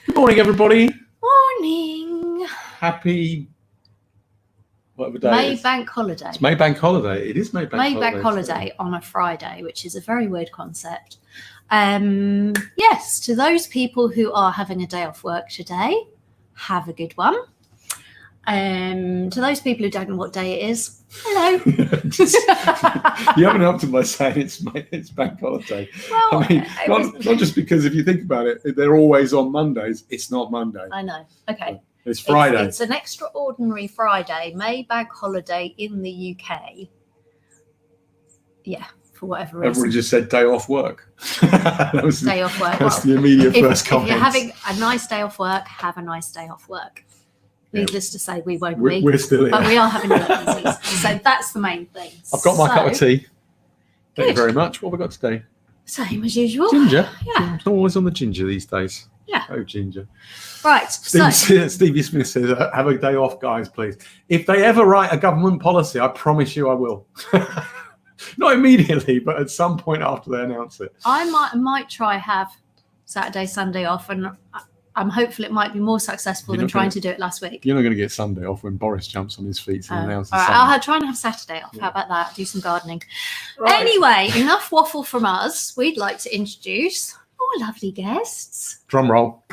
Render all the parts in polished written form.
Good morning, everybody. Morning. Happy whatever day May it is. Bank Holiday. It's May Bank Holiday. It is May Bank Holiday. May Bank Holiday on a Friday, which is a very weird concept. Yes, to those people who are having a day off work today, have a good one. To those people who don't know what day it is, hello. You haven't helped them by saying it's Bank Holiday. Well, I mean, not just because if you think about it, they're always on Mondays. It's not Monday. I know. Okay. It's Friday. It's an extraordinary Friday, May Bank Holiday in the UK. Yeah, for whatever reason. Everybody just said day off work. That was day off work. That's the immediate first comment. If you're having a nice day off work, have a nice day off work. Needless to say, we won't be. We're still here. But we are having Elevenses. So that's the main thing. I've got my cup of tea. Thank you very much. What have we got today? Same as usual. Ginger. Yeah. I'm always on the ginger these days. Yeah. Oh, ginger. Right. Stevie Smith says, have a day off, guys, please. If they ever write a government policy, I promise you I will. Not immediately, but at some point after they announce it. I might try have Saturday, Sunday off, and I'm hopeful it might be more successful than trying to do it last week. You're not going to get Sunday off when Boris jumps on his feet and announces all right, Sunday. I'll try and have Saturday off. Yeah. How about that? Do some gardening. Right. Anyway, enough waffle from us. We'd like to introduce our lovely guests. Drum roll.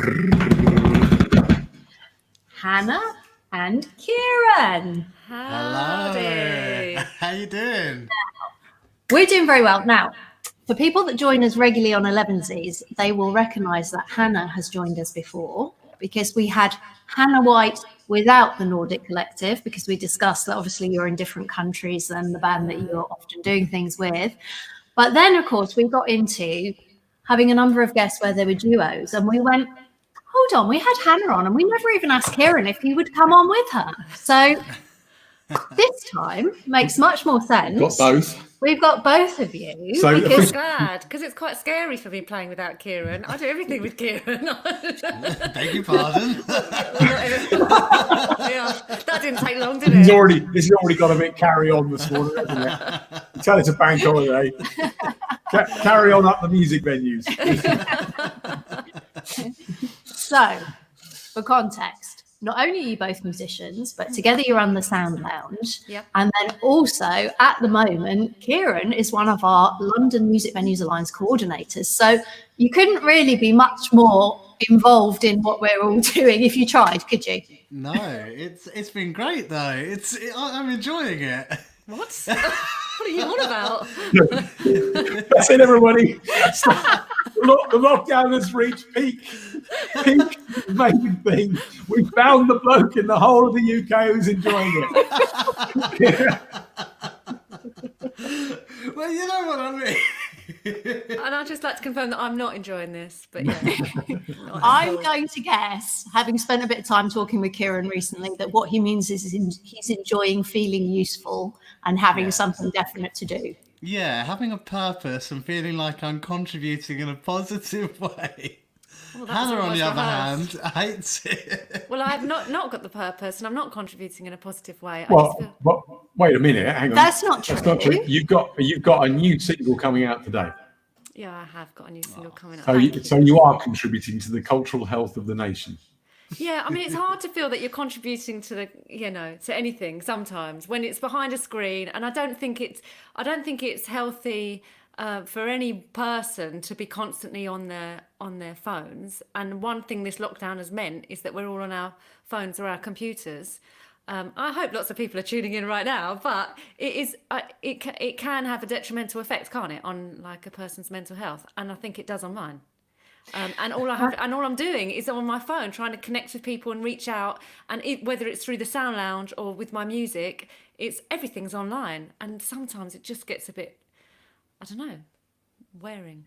Hannah and Keiron. Hello. How you doing? We're doing very well. Now, for people that join us regularly on Elevenses, they will recognise that Hannah has joined us before because we had Hannah White without the Nordic Collective, because we discussed that obviously you're in different countries than the band that you're often doing things with. But then, of course, we got into having a number of guests where there were duos, and we went, hold on, we had Hannah on and we never even asked Keiron if he would come on with her. So this time makes much more sense. Got both. We've got both of you. So I'm glad, because it's quite scary for me playing without Keiron. I do everything with Keiron. Beg your pardon. Yeah, that didn't take long, did it? This has already got a bit carry on this morning, hasn't it? Tell it's a bank holiday. Carry on up the music venues. So, for context, not only are you both musicians, but together you run the Sound Lounge. Yep. And then also, at the moment, Keiron is one of our London Music Venues Alliance coordinators. So you couldn't really be much more involved in what we're all doing if you tried, could you? No, it's been great though. I'm enjoying it. What? What are you on about? That's it, everybody. The lockdown has reached peak main thing. We found the bloke in the whole of the UK who's enjoying it. Well, you know what I mean. And I'd just like to confirm that I'm not enjoying this, but yeah. I'm going to guess, having spent a bit of time talking with Keiron recently, that what he means is he's enjoying feeling useful and having something definite to do. Yeah, having a purpose and feeling like I'm contributing in a positive way. Well, Hannah, on the other hand, hates it. Well, I have not got the purpose, and I'm not contributing in a positive way. Well, wait a minute. Hang on. That's not true. That's not true. You've got a new single coming out today. Yeah, I have got a new single coming up. So you are contributing to the cultural health of the nation. Yeah, I mean, it's hard to feel that you're contributing to to anything sometimes when it's behind a screen, and I don't think it's healthy for any person to be constantly on their phones. And one thing this lockdown has meant is that we're all on our phones or our computers. I hope lots of people are tuning in right now, but it can have a detrimental effect, can't it, on like a person's mental health? And I think it does on mine. And all I'm doing is on my phone trying to connect with people and reach out, and whether it's through the Sound Lounge or with my music, everything's online, and sometimes it just gets a bit, I don't know, wearing.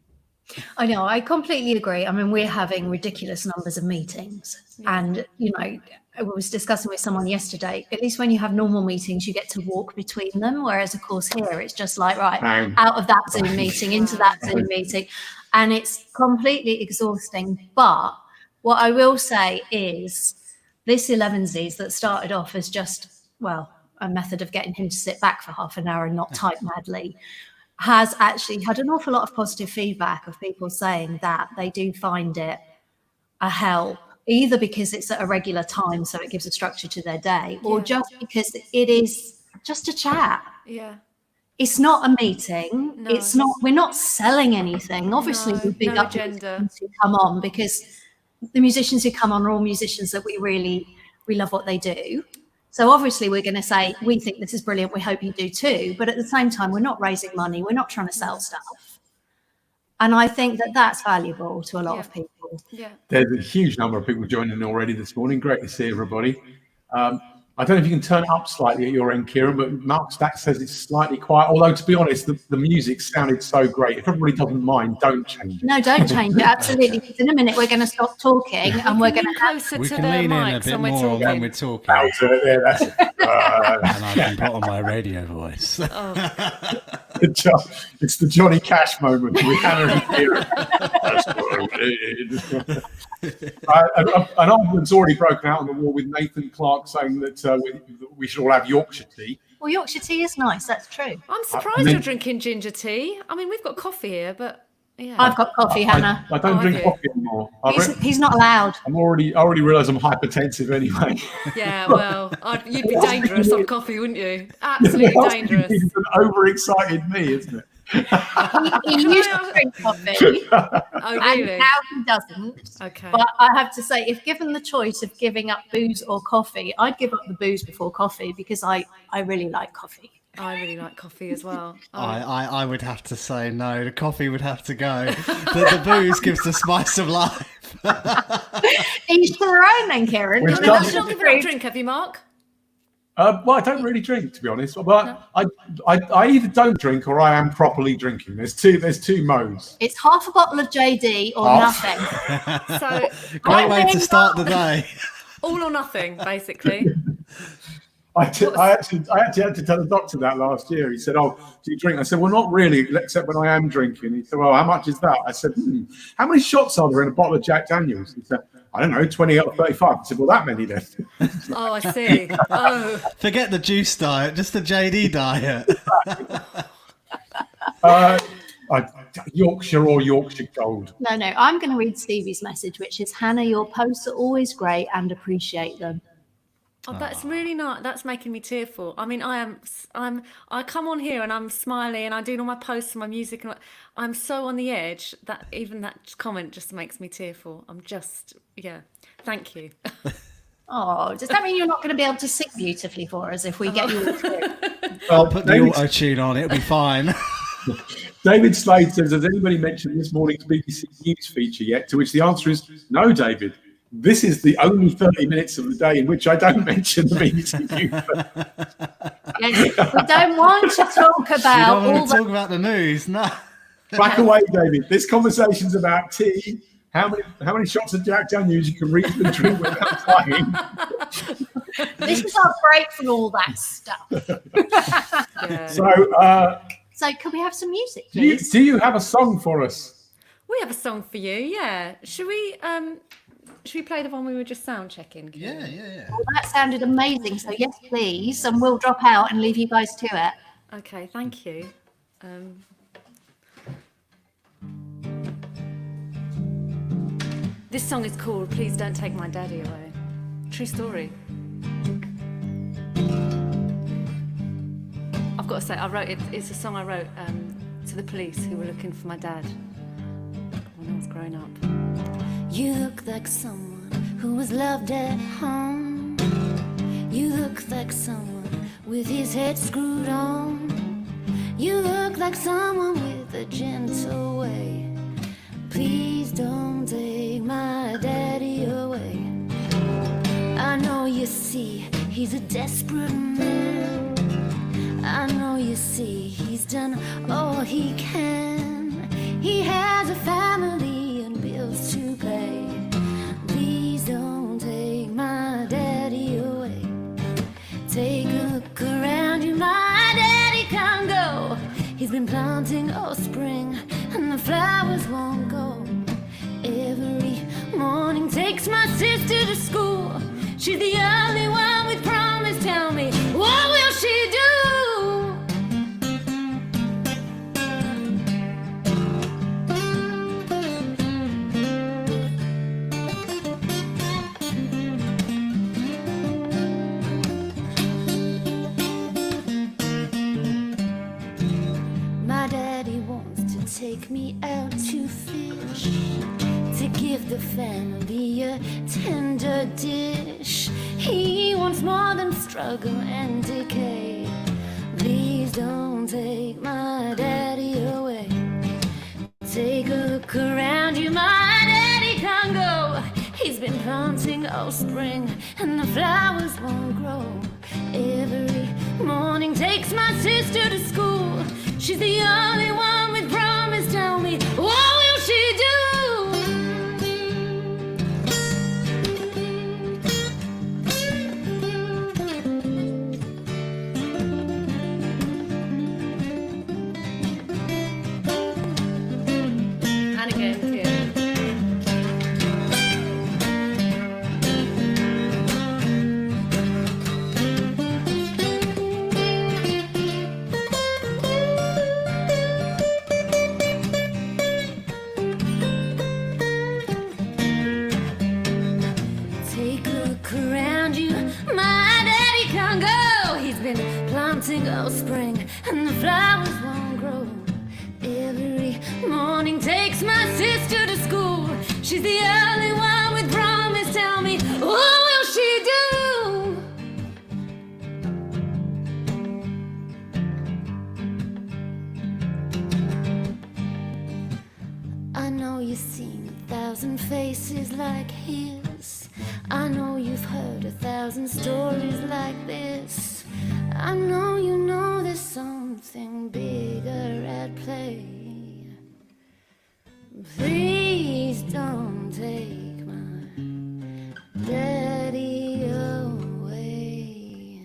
I know, I completely agree. I mean, we're having ridiculous numbers of meetings, and I was discussing with someone yesterday, at least when you have normal meetings, you get to walk between them. Whereas, of course, here it's just like, right, out of that Zoom meeting, into that Zoom meeting. And it's completely exhausting. But what I will say is this Elevenses that started off as just, a method of getting him to sit back for half an hour and not type madly, has actually had an awful lot of positive feedback of people saying that they do find it a help either because it's at a regular time, so it gives a structure to their day, or Yeah. just because it is just a chat. Yeah. It's not a meeting. No. It's not. We're not selling anything. Obviously, No, we big no up the agenda. musicians who come on, because the musicians who come on are all musicians that we love what they do. So obviously, we're going to say we think this is brilliant. We hope you do too. But at the same time, we're not raising money. We're not trying to sell stuff. And I think that that's valuable to a lot of people. Yeah. There's a huge number of people joining already this morning. Great to see everybody. I don't know if you can turn it up slightly at your end, Keiron, but Mark Stack says it's slightly quiet. Although, to be honest, the music sounded so great. If everybody doesn't mind, don't change it. No, don't change it. Absolutely. Because in a minute, we're going to stop talking and we're going to have. Closer We to can the lean in a mics bit when we're more talking. when we're talking. That's it. And I can put on my radio voice. It's the Johnny Cash moment with Hannah and Keiron. That's what I did. An argument's already broken out on the wall with Nathan Clark saying that we should all have Yorkshire tea. Well, Yorkshire tea is nice. That's true. I'm surprised you're drinking ginger tea. I mean, we've got coffee here, but yeah. I've got coffee, Hannah. I don't drink have you? coffee anymore. He's not allowed. I already realise I'm hypertensive anyway. Yeah, well, you'd be dangerous on coffee, wouldn't you? Absolutely dangerous. It's an overexcited me, isn't it? He used to drink coffee, Oh, and really? now he doesn't. Okay. But I have to say, if given the choice of giving up booze or coffee, I'd give up the booze before coffee, because I really like coffee. I really like coffee as well. I would have to say no. The coffee would have to go. The booze gives the spice of life. Each their own, then, Keiron. Which You're does- You've not given up drink, have you, Mark? Well, I don't really drink, to be honest. But I either don't drink or I am properly drinking. There's two modes. It's half a bottle of JD or Half. nothing. So Great way to start the day. all or nothing, basically. I actually had to tell the doctor that last year. He said, "Oh, do you drink?" I said, "Well, not really, except when I am drinking." He said, "Well, how much is that?" I said, "How many shots are there in a bottle of Jack Daniels?" He said, "I don't know, 20 out of 35." I said, "Well, that many then." Oh, I see. Oh, Forget the juice diet, just the JD diet. Yorkshire or Yorkshire Gold. No, I'm going to read Stevie's message, which is, Hannah, your posts are always great and appreciate them. that's really nice. That's making me tearful. I mean, I come on here and I'm smiling and I'm doing all my posts and my music, and I'm so on the edge that even that comment just makes me tearful. Thank you. Oh, does that mean you're not going to be able to sing beautifully for us if we get you all through? Well, Put the auto-tune on, it'll be fine. David Slade says, "Has anybody mentioned this morning's BBC News feature yet?" To which the answer is no, David. This is the only 30 minutes of the day in which I don't mention the BBC News. Yes, we don't want to talk You about don't all want to the... talk about the news, no. Back away, David. This conversation's about tea. How many shots of Jack Daniels you can reasonably drink without crying? This is our break from all that stuff. Yeah. So, So can we have some music, do you, please? do you have a song for us? We have a song for you, yeah. Should we play the one we were just sound checking? Yeah. Well, that sounded amazing. So yes, please. And we'll drop out and leave you guys to it. Okay, thank you. This song is called Please Don't Take My Daddy Away. True story. I've got to say, I wrote it. It's a song I wrote to the police who were looking for my dad when I was growing up. You look like someone who was loved at home. You look like someone with his head screwed on. You look like someone with a gentle way. Please don't take my daddy away. I know you see he's a desperate man. I know you see he's done all he can. He has a family and bills to pay. Please don't take my daddy away. Take a look around you, my daddy can't go. He's been planting all spring and the flowers won't go. Every morning takes my sister to school. She's the only one with promise. Tell me, what will she do? take me out to fish, to give the family a tender dish. He wants more than struggle and decay. Please don't take my daddy away. Take a look around you, my daddy can't go. He's been planting all spring and the flowers won't grow. Every morning takes my sister to school. She's the only one with promise. Tell me, what will she do? And again, Keiron. Take a look around you, my daddy can't go. He's been planting all spring and the flowers won't grow. Every morning takes my sister to school. She's the only one with promise. Tell me, what will she do? I know you've seen 1,000 faces like his. I know you've heard 1,000 stories like this. I know you know there's something bigger at play. Please don't take my daddy away.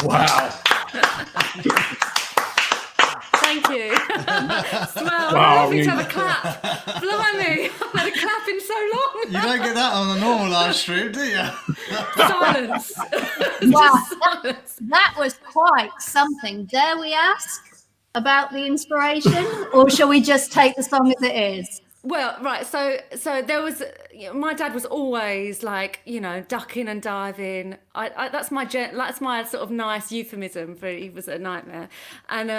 Wow. Thank you. Wow, Wow, lovely to I mean- have a clap. Blimey, I've had a clap in so long. You don't get that on a normal live stream, do you? Silence. Wow, Silence. that was quite something. Dare we ask about the inspiration, or shall we just take the song as it is? Well, right. So there was. My dad was always like, ducking and diving. That's my sort of nice euphemism for he was a nightmare. And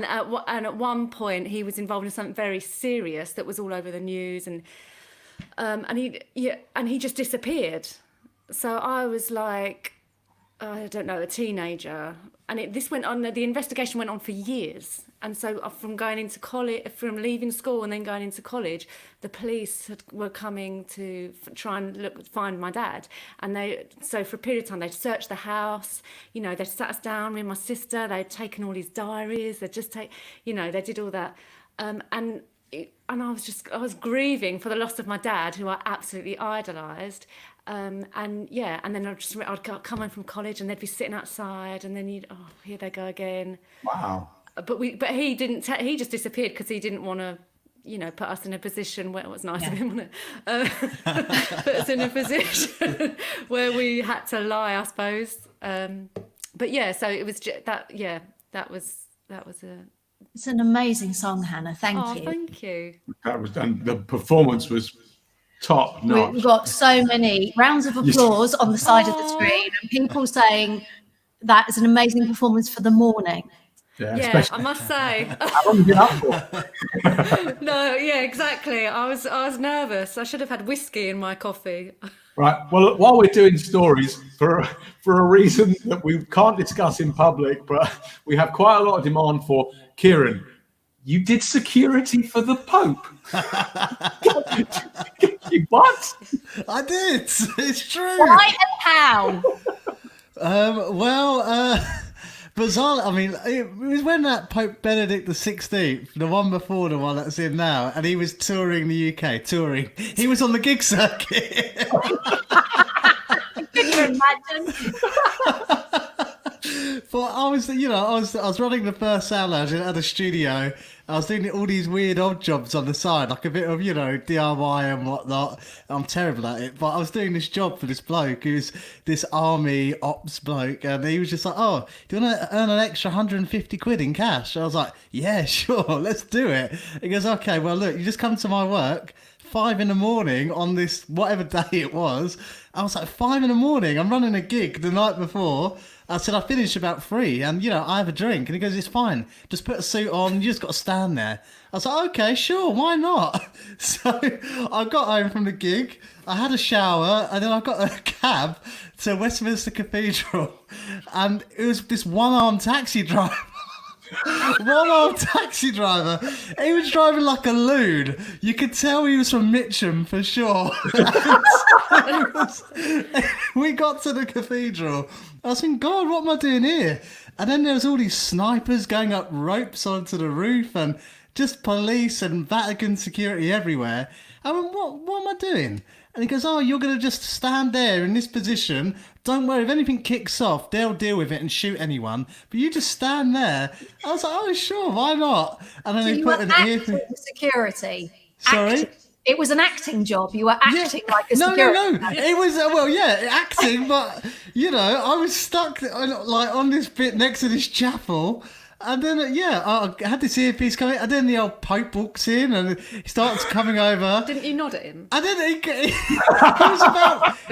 at one point he was involved in something very serious that was all over the news, and he just disappeared. So I was like, I don't know, a teenager, and this went on. The investigation went on for years, and so from going into college, from leaving school and then going into college, the police were coming to try and find my dad, and so for a period of time they'd searched the house. They sat us down, me and my sister. They'd taken all his diaries. They did all that, and I was grieving for the loss of my dad, who I absolutely idolised. And then I'd come home from college and they'd be sitting outside, and then here they go again. Wow. But he didn't. He just disappeared because he didn't want to, put us in a position where it was nice of him, wasn't it? Put us in a position where we had to lie, I suppose. But yeah, so it was that. Yeah, that was a. It's an amazing song, Hannah. Thank you. Thank you. That was done. The performance was top notch. We've got so many rounds of applause on the side of the screen, and people saying that is an amazing performance for the morning. Yeah, Yeah, especially- I must say. How long have you been up for? No, yeah, exactly. I was nervous. I should have had whiskey in my coffee. Right. Well, while we're doing stories, for a reason that we can't discuss in public, but we have quite a lot of demand for, Keiron, you did security for the Pope. What? I did. It's true. Why and how? Bizarrely, I mean, it was when that Pope Benedict XVI, the one before the one that's in now, and he was touring the UK, he was on the gig circuit. Can you imagine? But I was running the first sound lounge at the studio. I was doing all these weird odd jobs on the side, like a bit of, DIY and whatnot. I'm terrible at it, but I was doing this job for this bloke who's this army ops bloke, and he was just like, "Oh, do you want to earn an extra 150 quid in cash?" I was like, "Yeah, sure, let's do it." He goes, "Okay, well, look, you just come to my work, 5 a.m. on this whatever day it was. I was like, 5 a.m. I'm running a gig the night before. I said, I finish about 3 and, I have a drink. And he goes, it's fine. Just put a suit on. You just got to stand there. I was like, okay, sure. Why not? So I got home from the gig. I had a shower and then I got a cab to Westminster Cathedral. And it was this one-armed taxi driver. One-armed taxi driver. He was driving like a loon. You could tell he was from Mitcham for sure. We got to the cathedral. I was thinking, God, what am I doing here? And then there was all these snipers going up ropes onto the roof and just police and Vatican security everywhere. I went, what am I doing? And he goes, oh, you're going to just stand there in this position. Don't worry, if anything kicks off, they'll deal with it and shoot anyone. But you just stand there. I was like, oh, sure, why not? And then So they you put were an acting security. Sorry? Acting. It was an acting job. You were acting like a No. security. It was, acting, but, I was stuck on this bit next to this chapel. And then, I had this earpiece coming, and then the old Pope walks in and he starts coming over. Didn't you nod at him? And then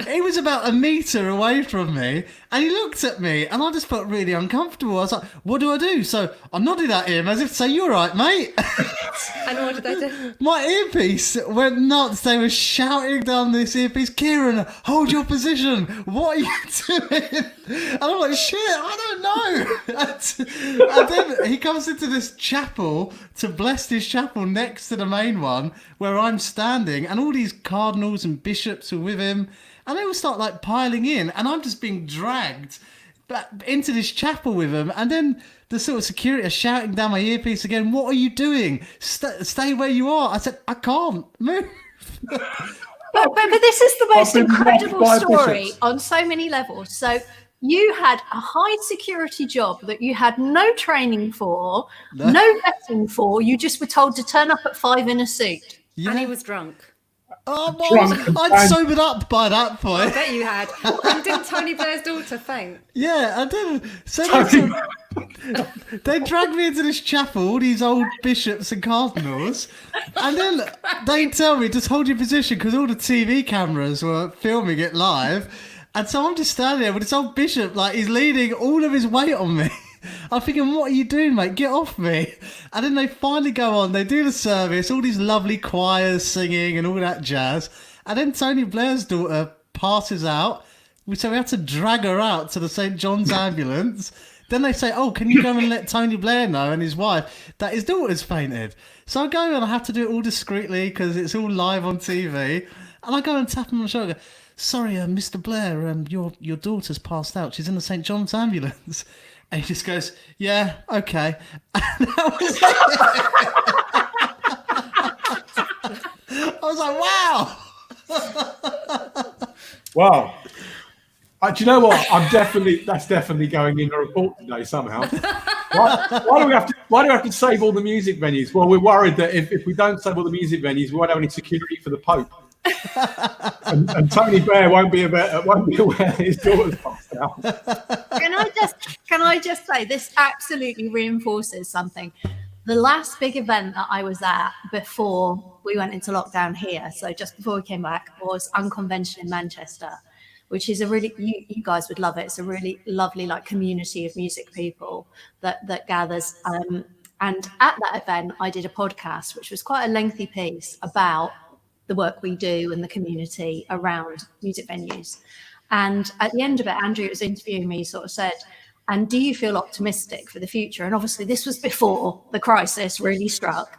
he was about a metre away from me, and he looked at me, and I just felt really uncomfortable. I was like, what do I do? So I nodded at him as if to say, you all right, mate? And what did they do? My earpiece went nuts. They were shouting down this earpiece, Keiron, hold your position. What are you doing? And I'm like, shit, I don't know. And then he comes into this chapel to bless this chapel next to the main one where I'm standing, and all these cardinals and bishops are with him, and they all start piling in, and I'm just being dragged back into this chapel with them. And then the sort of security are shouting down my earpiece again, what are you doing? Stay where you are. I said, I can't move. But this is the most I've been incredible robbed by story bishops. on so many levels. So you had a high security job that you had no training for, no vetting for. You just were told to turn up at 5 in a suit. Yeah. And he was drunk. Oh, Drunk and I'd banged. sobered up by that I point. bet you had. And didn't Tony Blair's daughter faint? Yeah, I did. So Tony- they dragged me into this chapel, all these old bishops and cardinals, and then they tell me, just hold your position, because all the TV cameras were filming it live. And so I'm just standing there with this old bishop, he's leaning all of his weight on me. I'm thinking, what are you doing, mate? Get off me. And then they finally go on, they do the service, all these lovely choirs singing and all that jazz. And then Tony Blair's daughter passes out. So we have to drag her out to the St. John's ambulance. Then they say, oh, can you go and let Tony Blair know and his wife that his daughter's fainted? So I go and I have to do it all discreetly because it's all live on TV. And I go and tap him on the shoulder. Sorry, Mr. Blair, your daughter's passed out. She's in the St. John's ambulance. And he just goes, yeah, okay. And that was it. I was like, wow. Wow. Do you know what? That's definitely going in the report today somehow. Why do we have to save all the music venues? Well, we're worried that if we don't save all the music venues, we won't have any security for the Pope. and Tony Blair won't be aware his daughter's passed out. Can I just say this absolutely reinforces something. The last big event that I was at before we went into lockdown here, so just before we came back, was Unconvention in Manchester, which is a really, you guys would love it. It's a really lovely community of music people that gathers. And at that event, I did a podcast, which was quite a lengthy piece about the work we do and the community around music venues. And at the end of it, Andrew was interviewing me, sort of said, and do you feel optimistic for the future? And obviously this was before the crisis really struck.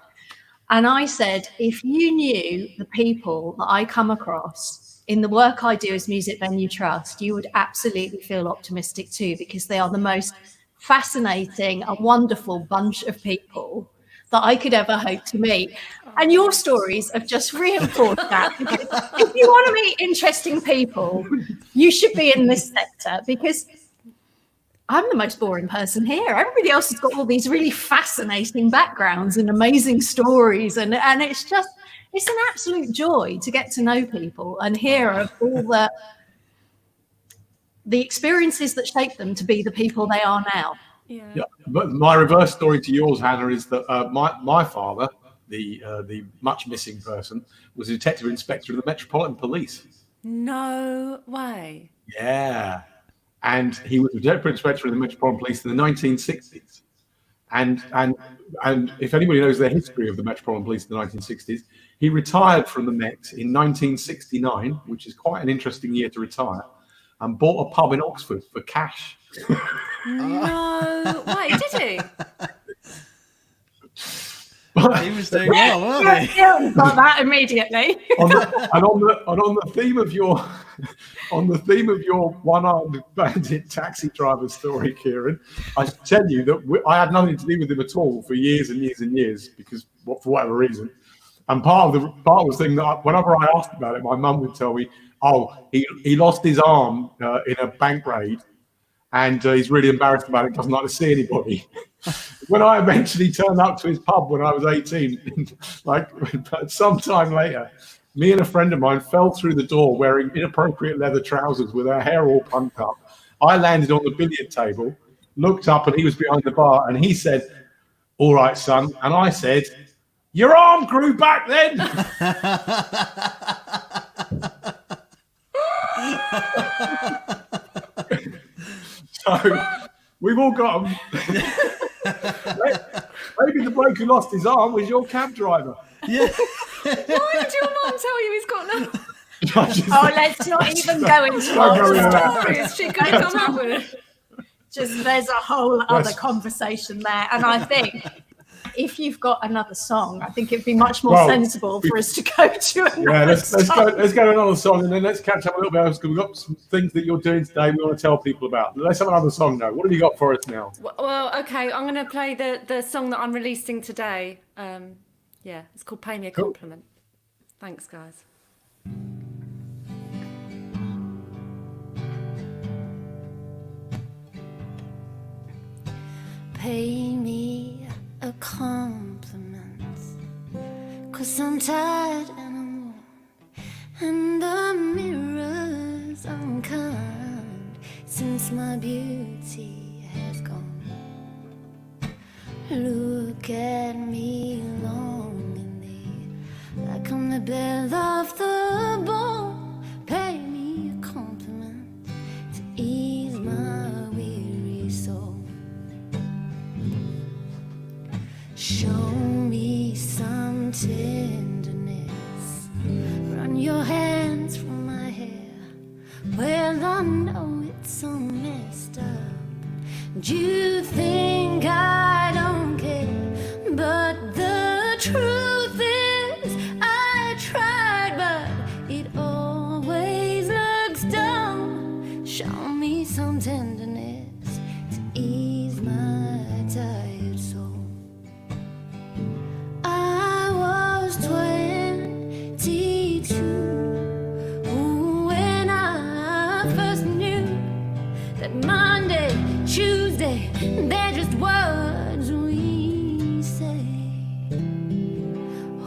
And I said, if you knew the people that I come across in the work I do as Music Venue Trust, you would absolutely feel optimistic too, because they are the most fascinating and wonderful bunch of people that I could ever hope to meet. And your stories have just reinforced that. Because if you want to meet interesting people, you should be in this sector, because I'm the most boring person here. Everybody else has got all these really fascinating backgrounds and amazing stories. And it's an absolute joy to get to know people and hear of all the experiences that shape them to be the people they are now. Yeah. Yeah, but my reverse story to yours, Hannah, is that my father, the much missing person, was a detective inspector of the Metropolitan Police. No way. Yeah. And he was a detective inspector of the Metropolitan Police in the 1960s. And if anybody knows the history of the Metropolitan Police in the 1960s, he retired from the Met in 1969, which is quite an interesting year to retire, and bought a pub in Oxford for cash. No way, did he? He was doing well, wasn't he? Yeah, got that immediately. on the theme of your one-armed bandit taxi driver story, Keiron, I should tell you that I had nothing to do with him at all for years and years and years, because for whatever reason. And part of the thing that whenever I asked about it, my mum would tell me, "Oh, he lost his arm in a bank raid, and he's really embarrassed about it. Doesn't like to see anybody." When I eventually turned up to his pub when I was 18, like some time later, me and a friend of mine fell through the door wearing inappropriate leather trousers with our hair all punked up. I landed on the billiard table, looked up, and he was behind the bar, and he said, "All right, son." And I said, "Your arm grew back then." So we've all got them. Maybe the bloke who lost his arm was your cab driver. Yeah. Why did your mum tell you he's got no? Oh, let's not even go into Don't go into all that. Stories she could have come up with. Just there's a whole other conversation there, and I think if you've got another song, I think it'd be much more sensible for us to go to another Yeah, let's song. go to another song, and then let's catch up a little bit else, because we've got some things that you're doing today we want to tell people about. Let's have another song now. What have you got for us now? Well, okay, I'm going to play the song that I'm releasing today. Yeah, it's called Pay Me a Compliment. Thanks, guys. Pay me a compliment, 'cause I'm tired and I'm worn, and the mirror's unkind since my beauty has gone. Look at me longingly, like I'm the belle of the ball. Pay me a compliment to ease my weary soul. Show me some tenderness. Run your hands through my hair. Well, I know it's all messed up. Do you think I don't care? But the truth is, I tried, but it always looks dumb. Show me some tenderness to ease my tired soul. I was 22 when I first knew that Monday, Tuesday, they're just words we say.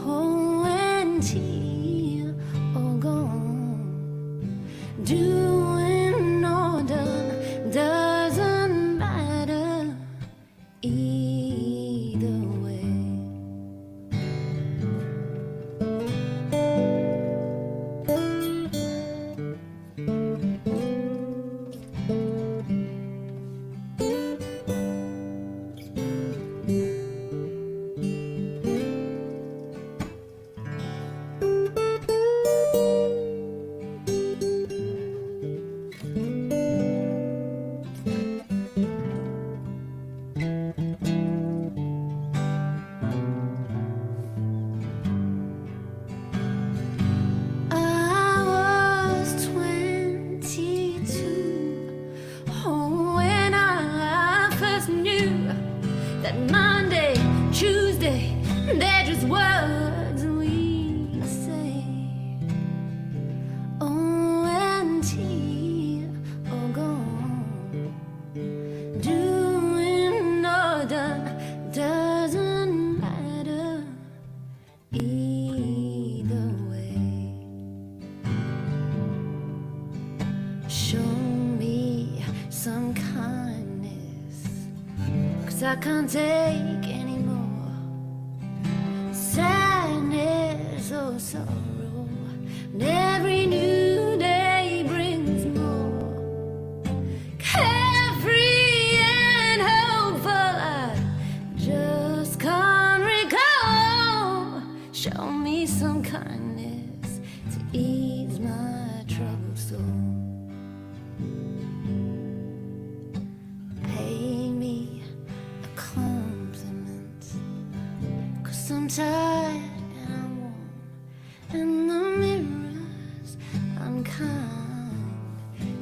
Oh, and here or gone, doing or done doesn't matter either way. I was 22 when I first knew that Monday, Tuesday, they're just words we say. Oh, and here or gone, doing or done doesn't matter either way. Show me some kindness, 'cause I can't take any more. Sad sorrow, and every new day brings more. Carefree and hopeful, I just can't recall. Show me some kindness to ease my troubled soul. Pay me a compliment, 'cause I'm tired and I'm warm, and the mirrors unkind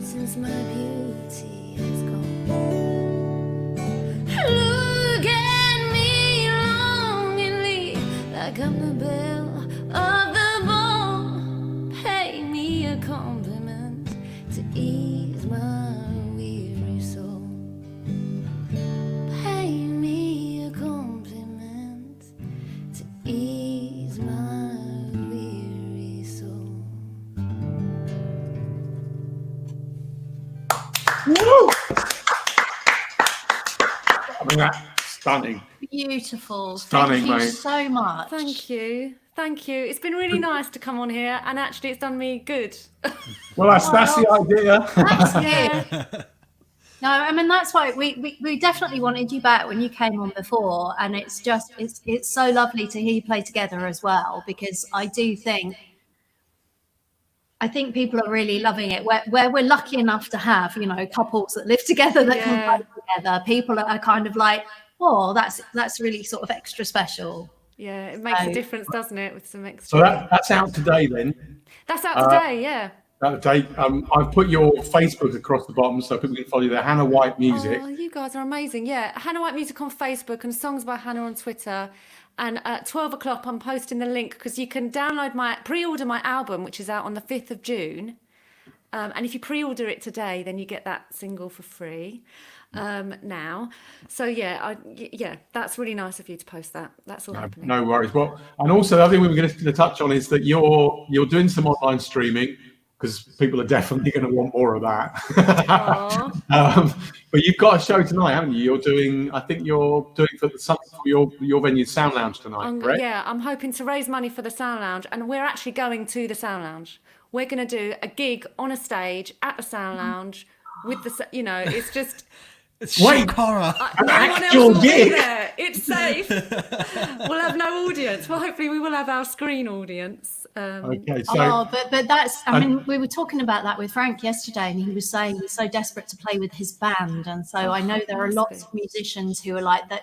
since my beauty has gone. Look at me longingly, like I'm the belle of the ball. Pay me a compliment to ease my weary soul. Pay me a compliment to ease my weary soul. Woo! I mean, that's stunning. Beautiful. Stunning, Thank you mate. so much. Thank you. Thank you. It's been really nice to come on here, and actually it's done me good. Well, that's the idea. That's Yeah. it. No, I mean that's why we definitely wanted you back when you came on before, and it's just it's so lovely to hear you play together as well, because I think people are really loving it. Where we're lucky enough to have, you know, couples that live together that can Yeah. play together. People are kind of like, oh, that's really sort of extra special. Yeah, it makes So- a difference, doesn't it, with some So extra. that's out today then. That's out today, yeah. That day, I've put your Facebook across the bottom so people can follow you there. Hannah White Music. Oh, you guys are amazing. Yeah, Hannah White Music on Facebook and Songs by Hannah on Twitter. And at 12 o'clock, I'm posting the link because you can pre-order my album, which is out on the 5th of June. And if you pre-order it today, then you get that single for free now. So, yeah, that's really nice of you to post that. That's all happening. No worries. Well, and also the other thing we were going to touch on is that you're doing some online streaming, because people are definitely going to want more of that. Aw. But you've got a show tonight, haven't you? I think you're doing something for your venue, Sound Lounge, tonight, correct? Yeah, I'm hoping to raise money for the Sound Lounge, and we're actually going to the Sound Lounge. We're going to do a gig on a stage at the Sound Lounge with it's just... It's Wait. shock horror. An no one actual else will gig? be there. It's safe. We'll have no audience. Well, hopefully we will have our screen audience. Okay, so Oh, but that's, I mean, we were talking about that with Frank yesterday, and he was saying he's so desperate to play with his band. And so I know there are lots of musicians who are like that,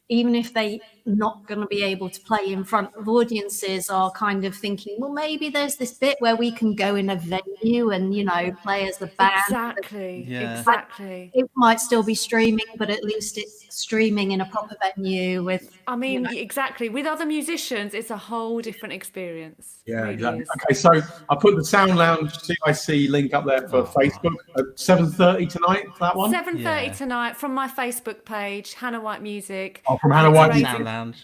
even if they're not going to be able to play in front of audiences, are kind of thinking, well, maybe there's this bit where we can go in a venue and, you know, play as the band. Exactly. Yeah. Exactly. It might still be streaming, but at least it's streaming in a proper venue with, I mean, exactly. With other musicians, it's a whole different experience. yeah, Really exactly. is. Okay, so I put the Sound Lounge CIC link up there for Facebook at 7:30 tonight. That one. 7:30 Yeah. tonight from my Facebook page, Hannah White Music. Oh, from Hannah White It's Music. Sound Lounge. And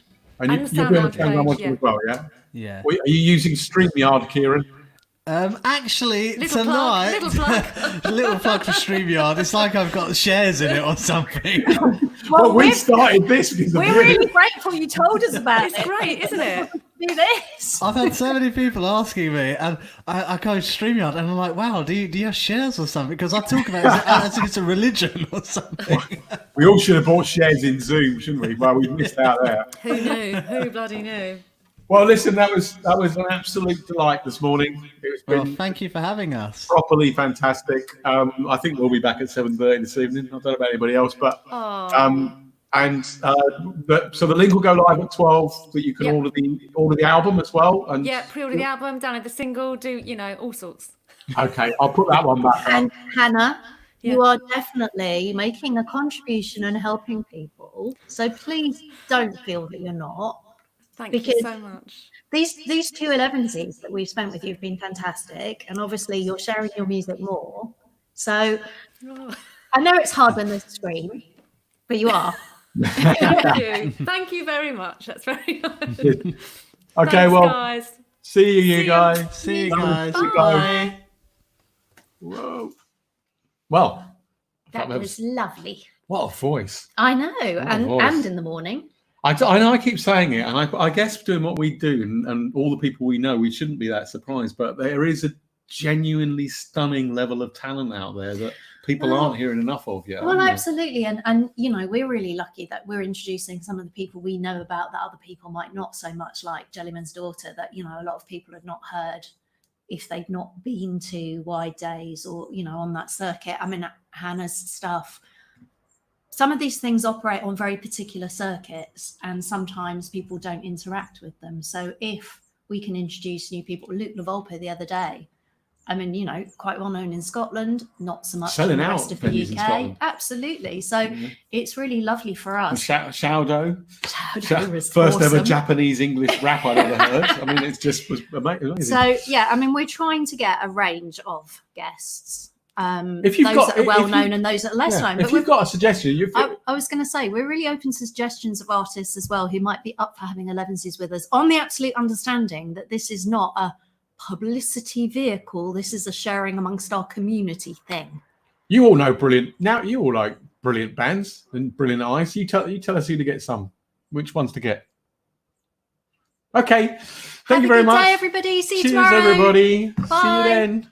And you're the Sound doing the Lounge Sound Lounge page, as well, yeah? Yeah. Are you using StreamYard, Keiron? Actually, Little tonight, plug, little plug. little plug for StreamYard. It's like I've got shares in it or something. Well, we started this because of we're you. really grateful you told us about It's it. great, isn't it? Do this. I've had so many people asking me, and I go StreamYard, and I'm like, wow, do you have shares or something? Because I talk about it as if it's a religion or something. We all should have bought shares in Zoom, shouldn't we? Well, we missed out there. Who knew? Who bloody knew? Well, listen, that was an absolute delight this morning. It's Well, been thank you for having us. properly fantastic. I think we'll be back at 7:30 this evening. I don't know about anybody else, but so the link will go live at 12. That you can Yep. order the album as well. And Yeah, pre-order the album, download the single, do all sorts. okay, I'll put that one back up. And Hannah, Yeah. you are definitely making a contribution and helping people. So please don't feel that you're not. Thank you Because- so much. These two Elevenses that we've spent with you have been fantastic. And obviously you're sharing your music more. So Oh, I know it's hard when there's a screen, but you are. thank you. Thank you very much. That's very nice. Okay, Thanks, well, guys. see you See ya. guys. See you guys. Bye. Bye. Whoa. Well, That was lovely. what a voice. I know. a And voice. and in the morning. I know I keep saying it, and I guess doing what we do and all the people we know, we shouldn't be that surprised. But there is a genuinely stunning level of talent out there that people aren't hearing enough of yet. Well, aren't they? absolutely. And, you know, we're really lucky that we're introducing some of the people we know about that other people might not so much, like Jellyman's Daughter, that, you know, a lot of people have not heard if they've not been to Wide Days or, you know, on that circuit. I mean, Hannah's stuff. Some of these things operate on very particular circuits, and sometimes people don't interact with them. So if we can introduce new people, Luke LaVolpe the other day, I mean, you know, quite well known in Scotland, not so much Selling in the out rest of the venues in UK. Scotland. Absolutely. So it's really lovely for us. Shaudo, Shaudo was first ever awesome. Japanese English rap I'd ever heard. I mean, it just was amazing. So yeah, I mean, we're trying to get a range of guests. If you've those got- that are well if you- known and those that are less known. If But you've got a suggestion, I was going to say, we're really open to suggestions of artists as well who might be up for having Elevenses with us, on the absolute understanding that this is not a publicity vehicle. This is a sharing amongst our community thing. you all know brilliant. Now you all like brilliant bands and brilliant artists. You tell us who to get some, which ones to get. Okay, thank you very much. Have a good day, everybody. See you Cheers, tomorrow. everybody. See you Bye. then.